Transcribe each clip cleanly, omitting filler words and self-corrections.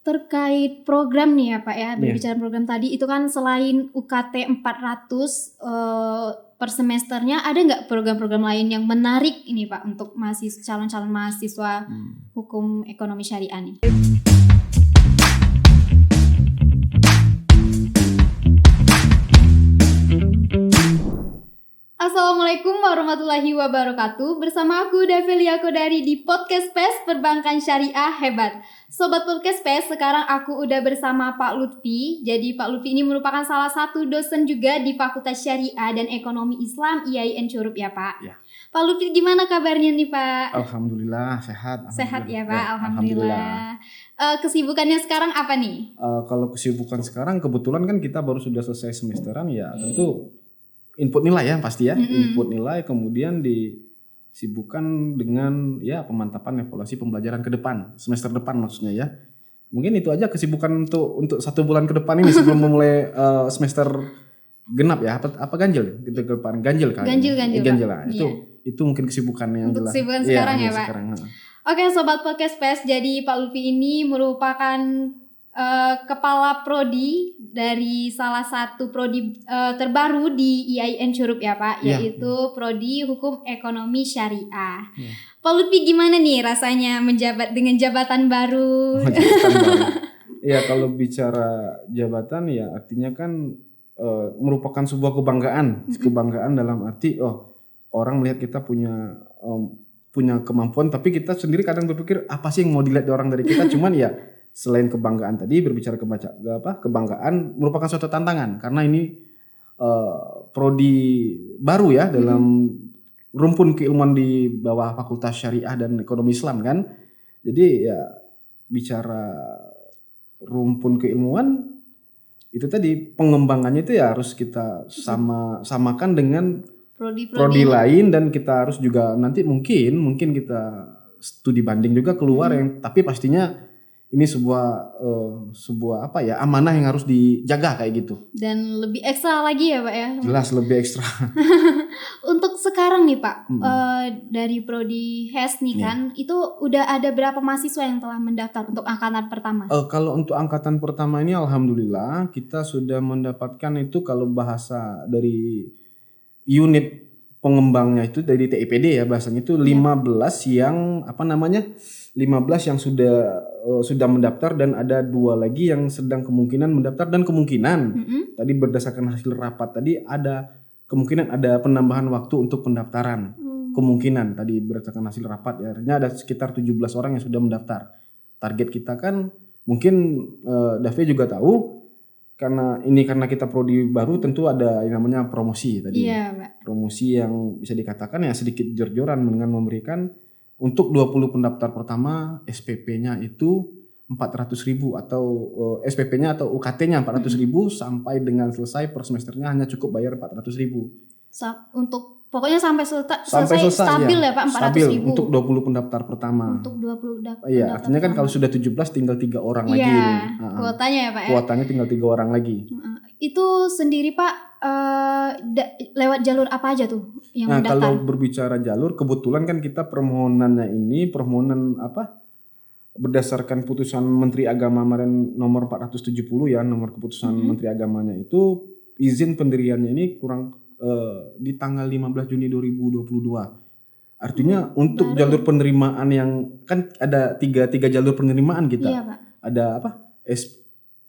terkait program nih ya Pak ya, Iya. berbicara program tadi itu kan selain UKT 400 per semesternya, ada nggak program-program lain yang menarik ini Pak untuk calon-calon mahasiswa hukum ekonomi syariah nih? Assalamualaikum warahmatullahi wabarakatuh. Bersama aku Davelia Kodari di Podcast PES Perbankan Syariah Hebat. Sobat Podcast PES, sekarang aku udah bersama Pak Lutfi. Jadi Pak Lutfi ini merupakan salah satu dosen juga di Fakultas Syariah dan Ekonomi Islam IAIN Curup ya Pak. Ya. Pak Lutfi gimana kabarnya nih Pak? Alhamdulillah sehat. Sehat ya Pak, Ya, alhamdulillah. Kesibukannya sekarang apa nih? Kalau kesibukan sekarang kebetulan kan kita baru sudah selesai semesteran ya, tentu input nilai ya pasti ya. Input nilai kemudian disibukkan dengan ya pemantapan evaluasi pembelajaran ke depan, semester depan maksudnya ya. Mungkin itu aja kesibukan untuk 1 bulan ke depan ini sebelum memulai semester genap ya. Apa ganjil gitu ke depan? Ganjil kali. Ganjil lah. Iya. Itu mungkin kesibukan yang Untuk jelas. kesibukan sekarang ya Pak. Sekarang. Oke Sobat Podcast PES, jadi Pak Lutfi ini merupakan kepala prodi dari salah satu prodi terbaru di IAIN Curup ya Pak, yaitu prodi Hukum Ekonomi Syariah. Pak Lutfi gimana nih rasanya menjabat dengan jabatan baru? Ya kalau bicara jabatan ya artinya kan merupakan sebuah kebanggaan dalam arti orang melihat kita punya kemampuan, tapi kita sendiri kadang berpikir apa sih yang mau dilihat orang dari kita. Cuman ya selain kebanggaan tadi, berbicara kebanggaan merupakan suatu tantangan karena ini prodi baru ya dalam rumpun keilmuan di bawah Fakultas Syariah dan Ekonomi Islam kan. Jadi ya bicara rumpun keilmuan itu tadi pengembangannya itu ya harus kita samakan dengan prodi lain, dan kita harus juga nanti mungkin kita studi banding juga keluar yang tapi pastinya ini sebuah amanah yang harus dijaga kayak gitu. Dan lebih ekstra lagi ya Pak ya. Jelas lebih ekstra. Untuk sekarang nih Pak, dari prodi HES nih kan, itu udah ada berapa mahasiswa yang telah mendaftar untuk angkatan pertama? Kalau untuk angkatan pertama ini alhamdulillah kita sudah mendapatkan itu, kalau bahasa dari unit pengembangnya itu dari TIPD ya bahasanya itu 15 yang 15 yang sudah mendaftar, dan ada 2 lagi yang sedang kemungkinan mendaftar, dan kemungkinan tadi berdasarkan hasil rapat tadi ada kemungkinan ada penambahan waktu untuk pendaftaran. Kemungkinan tadi berdasarkan hasil rapat ya, artinya ada sekitar 17 orang yang sudah mendaftar. Target kita kan mungkin Davi juga tahu karena kita prodi baru tentu ada yang namanya promosi tadi. Iya, Pak. Promosi yang bisa dikatakan ya sedikit jor-joran dengan memberikan untuk 20 pendaftar pertama SPP-nya itu 400.000 atau SPP-nya atau UKT-nya 400.000 sampai dengan selesai per semesternya hanya cukup bayar 400.000. Untuk pokoknya sampai selesai stabil ya Pak, 400.000. Stabil untuk 20 pendaftar pertama. Untuk 20 pendaftar. Iya, artinya kan kalau sudah 17 tinggal 3 orang lagi. Kuotanya ya Pak ya. Kuotanya tinggal 3 orang lagi. Itu sendiri Pak lewat jalur apa aja tuh yang mendaftar? Kalau berbicara jalur, kebetulan kan kita permohonan berdasarkan putusan Menteri Agama kemarin nomor 470 ya, nomor keputusan Menteri Agamanya itu izin pendiriannya ini di tanggal 15 Juni 2022. Artinya untuk jalur penerimaan yang kan ada tiga jalur penerimaan kita. Iya, Pak. Ada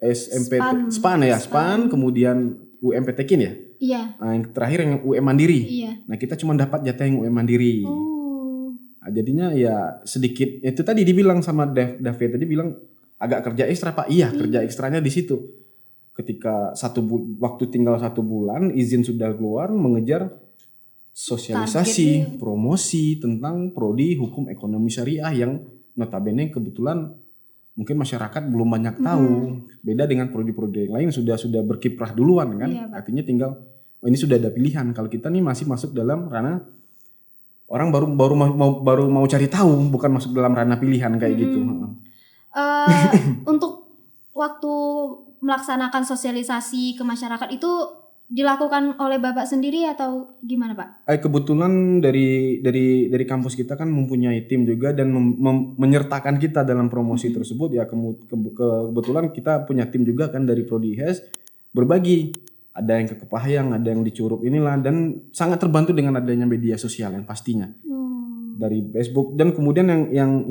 SMPT, SPAN, kemudian UMPTKIN ya. Iya. Nah, yang terakhir yang UM Mandiri. Iya. Nah, kita cuma dapat jatah yang UM Mandiri. Nah, jadinya ya sedikit itu tadi dibilang sama David tadi bilang agak kerja ekstra Pak. Iya, kerja ekstranya di situ. Ketika waktu tinggal 1 bulan, izin sudah keluar, mengejar sosialisasi, promosi tentang prodi Hukum Ekonomi Syariah yang notabene kebetulan mungkin masyarakat belum banyak tahu. Beda dengan prodi-prodi yang lain sudah berkiprah duluan kan. Iya, artinya tinggal ini sudah ada pilihan. Kalau kita nih masih masuk dalam ranah orang baru mau cari tahu, bukan masuk dalam ranah pilihan kayak gitu. Untuk waktu melaksanakan sosialisasi ke masyarakat itu dilakukan oleh Bapak sendiri atau gimana Pak? Kebetulan dari kampus kita kan mempunyai tim juga dan menyertakan kita dalam promosi tersebut ya. Kebetulan kita punya tim juga kan dari Prodi HES, berbagi. Ada yang ke Kepahyang, ada yang di Curup inilah, dan sangat terbantu dengan adanya media sosial yang pastinya. Dari Facebook, dan kemudian yang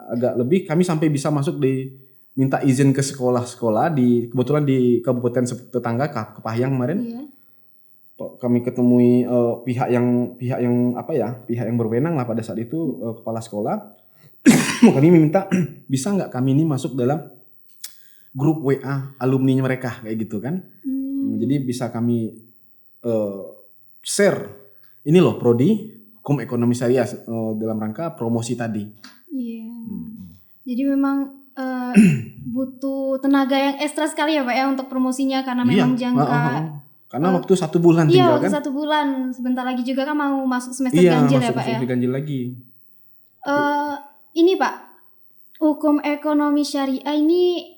agak lebih, kami sampai bisa masuk minta izin ke sekolah-sekolah kebetulan di kabupaten tetangga Kepahyang kemarin. Iya. Kami ketemui pihak yang berwenang lah pada saat itu, kepala sekolah. Kami minta bisa nggak kami ini masuk dalam grup WA alumni mereka kayak gitu kan. Jadi bisa kami share ini loh prodi Hukum Ekonomi Syariah dalam rangka promosi tadi. Iya. Jadi memang butuh tenaga yang ekstra sekali ya Pak ya untuk promosinya, karena memang jangka karena waktu 1 bulan tinggal kan. Iya, waktu 1 bulan. Sebentar lagi juga kan mau masuk semester ganjil ya Pak ya. Iya, semester ganjil lagi. Ini Pak, Hukum Ekonomi Syariah ini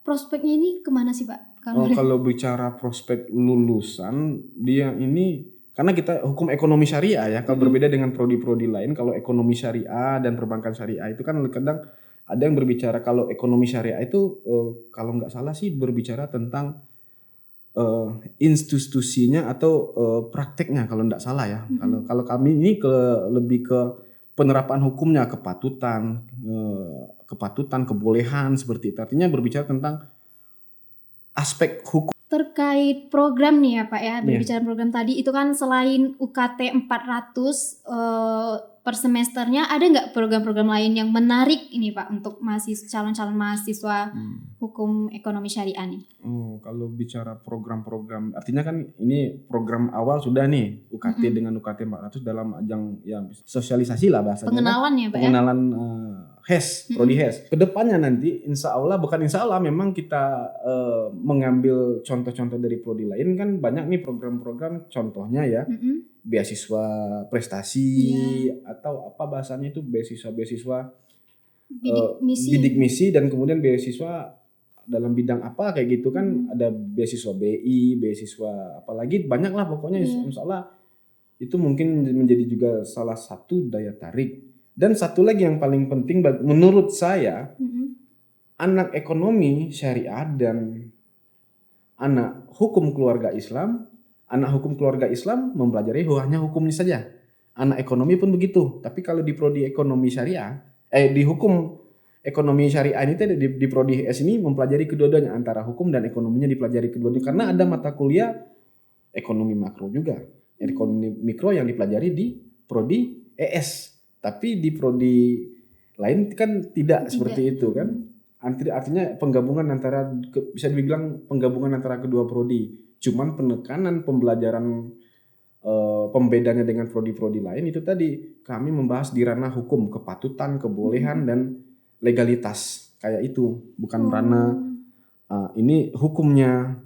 prospeknya ini kemana sih Pak? Kalau bicara prospek lulusan, dia ini karena kita hukum ekonomi syariah ya, kalau berbeda dengan prodi-prodi lain. Kalau ekonomi syariah dan perbankan syariah itu kan kadang ada yang berbicara, kalau ekonomi syariah itu kalau nggak salah sih berbicara tentang institusinya atau prakteknya kalau nggak salah ya. Kalau kami ini lebih ke penerapan hukumnya, kepatutan, kebolehan seperti itu. Artinya berbicara tentang aspek hukum. Terkait program nih ya Pak ya, berbicara program tadi itu kan selain UKT 400 per semesternya, ada nggak program-program lain yang menarik ini Pak untuk calon-calon mahasiswa Hukum Ekonomi Syariah nih? Kalau bicara program-program, artinya kan ini program awal sudah nih UKT dengan UKT 400 dalam ajang ya sosialisasi lah bahasanya. Pengenalan ya Pak pengenalan HES, prodi HES. Kedepannya nanti memang kita mengambil contoh-contoh dari prodi lain kan banyak nih program-program, contohnya ya beasiswa prestasi atau apa bahasanya itu beasiswa bidik misi, dan kemudian beasiswa dalam bidang apa kayak gitu kan. Ada beasiswa BI, beasiswa apalagi banyak lah pokoknya. Insya Allah itu mungkin menjadi juga salah satu daya tarik. Dan satu lagi yang paling penting menurut saya, anak ekonomi syariah dan anak hukum keluarga Islam mempelajari hanya hukumnya saja. Anak ekonomi pun begitu. Tapi kalau di prodi ekonomi syariah, di hukum ekonomi syariah ini di prodi S ini mempelajari kedua-duanya, antara hukum dan ekonominya dipelajari kedua-duanya, karena ada mata kuliah ekonomi makro juga, ekonomi mikro yang dipelajari di prodi ES. Tapi di prodi lain kan tidak seperti itu kan. Artinya bisa dibilang penggabungan antara kedua prodi. Cuman penekanan pembelajaran pembedanya dengan prodi-prodi lain itu tadi kami membahas di ranah hukum, kepatutan, kebolehan dan legalitas kayak itu, bukan ranah ini hukumnya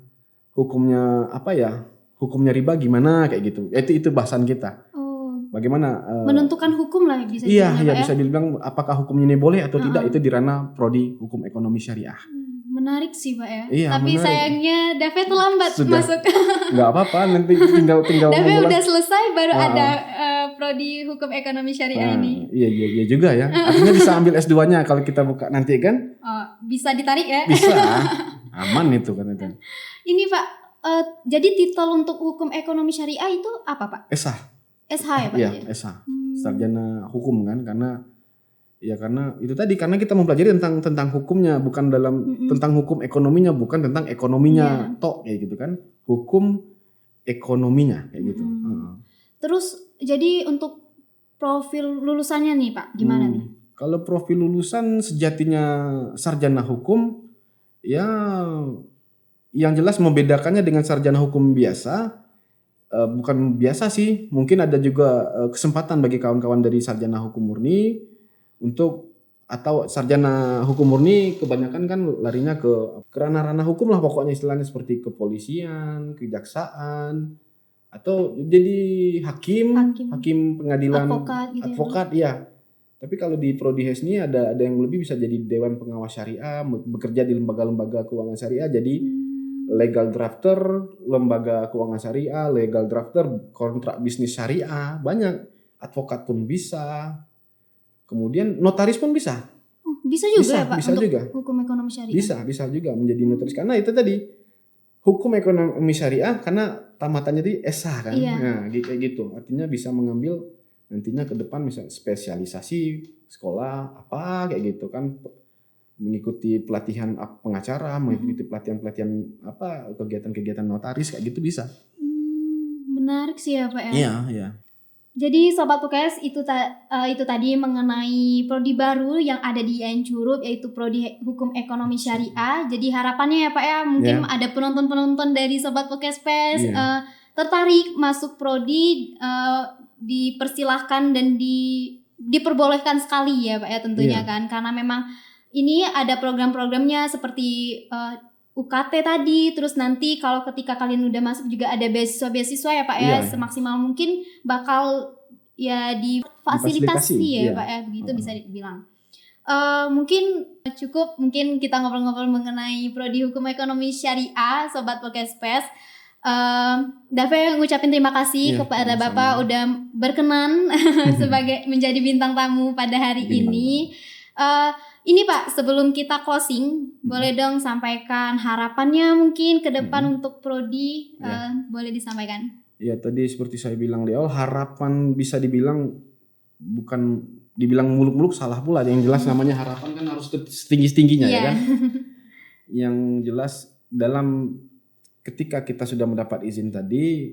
apa ya, hukumnya riba gimana kayak gitu. Itu bahasan kita. Bagaimana menentukan hukum lah bisa dibilang. Iya, bisa dibilang apakah hukumnya ini boleh atau tidak, itu di ranah prodi hukum ekonomi syariah. Menarik sih Pak ya. Iya, tapi menarik. Sayangnya David lambat masuk. Nggak apa-apa, nanti tinggal David udah selesai baru ada prodi hukum ekonomi syariah ini. Iya juga ya. Artinya bisa ambil S2-nya kalau kita buka nanti kan. Bisa ditarik ya. Bisa. Aman itu kan itu. Ini Pak, jadi titel untuk hukum ekonomi syariah itu apa Pak? SH ya Pak? Iya, SH. Sarjana hukum kan, karena itu tadi, karena kita mempelajari tentang hukumnya, bukan tentang hukum ekonominya, bukan tentang ekonominya tok kayak gitu kan. Hukum ekonominya kayak gitu. Terus jadi untuk profil lulusannya nih Pak, gimana nih? Kalau profil lulusan sejatinya sarjana hukum ya, yang jelas membedakannya dengan sarjana hukum biasa. Bukan biasa sih, mungkin ada juga kesempatan bagi kawan-kawan dari sarjana hukum murni atau sarjana hukum murni kebanyakan kan larinya ke ranah-ranah hukum lah pokoknya, istilahnya seperti kepolisian, kejaksaan, atau jadi hakim pengadilan, advokat ya. Tapi kalau di prodi HES ini ada yang lebih bisa jadi dewan pengawas syariah, bekerja di lembaga-lembaga keuangan syariah, jadi legal drafter lembaga keuangan syariah, legal drafter kontrak bisnis syariah, banyak. Advokat pun bisa. Kemudian notaris pun bisa. Bisa juga ya Pak bisa untuk juga. hukum ekonomi syariah. Bisa juga menjadi notaris karena itu tadi hukum ekonomi syariah karena tamatannya tadi SH kan. Iya. Nah, kayak gitu. Artinya bisa mengambil nantinya ke depan misalnya spesialisasi sekolah apa kayak gitu kan, mengikuti pelatihan pengacara, mengikuti pelatihan apa kegiatan-kegiatan notaris kayak gitu bisa. Menarik sih ya Pak ya. Iya. Jadi Sobat PKS itu tadi mengenai prodi baru yang ada di IAIN Curup, yaitu prodi hukum ekonomi syariah. Jadi harapannya ya Pak ya, mungkin ada penonton-penonton dari Sobat PKS PES tertarik masuk prodi, dipersilahkan dan diperbolehkan sekali ya Pak ya tentunya kan, karena memang ini ada program-programnya seperti UKT tadi, terus nanti kalau ketika kalian udah masuk juga ada beasiswa ya Pak ya, semaksimal mungkin bakal ya difasilitasi ya Pak ya, begitu bisa dibilang. Mungkin cukup, mungkin kita ngobrol-ngobrol mengenai prodi hukum ekonomi syariah Sobat Podcast PES. David ngucapin terima kasih kepada Bapak udah berkenan sebagai menjadi bintang tamu pada hari ini. Ini Pak, sebelum kita closing, boleh dong sampaikan harapannya mungkin ke depan untuk prodi, boleh disampaikan? Ya tadi seperti saya bilang di awal, harapan bisa dibilang bukan dibilang muluk-muluk salah pula. Yang jelas namanya harapan kan harus setinggi-tingginya ya kan. Yang jelas dalam ketika kita sudah mendapat izin tadi,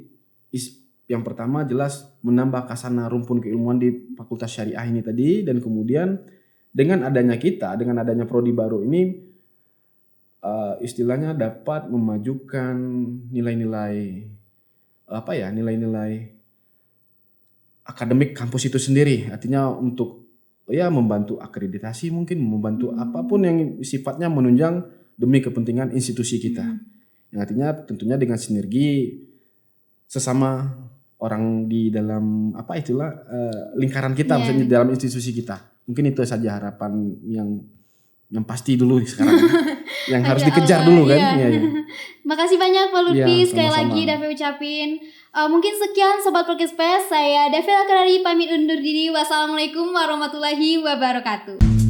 yang pertama jelas menambah kasana rumpun keilmuan di Fakultas Syariah ini tadi, dan kemudian dengan adanya prodi baru ini istilahnya dapat memajukan nilai-nilai akademik kampus itu sendiri. Artinya untuk membantu akreditasi, mungkin membantu apapun yang sifatnya menunjang demi kepentingan institusi kita. Yang artinya tentunya dengan sinergi sesama orang di dalam lingkaran kita, maksudnya dalam institusi kita. Mungkin itu saja harapan yang pasti dulu sekarang. Yang harus dikejar dulu kan. Iya. Makasih banyak Pak Lutfi, sekali lagi David ucapin. Mungkin sekian Sobat Podcast PES, saya David Akrari pamit undur diri. Wassalamualaikum warahmatullahi wabarakatuh.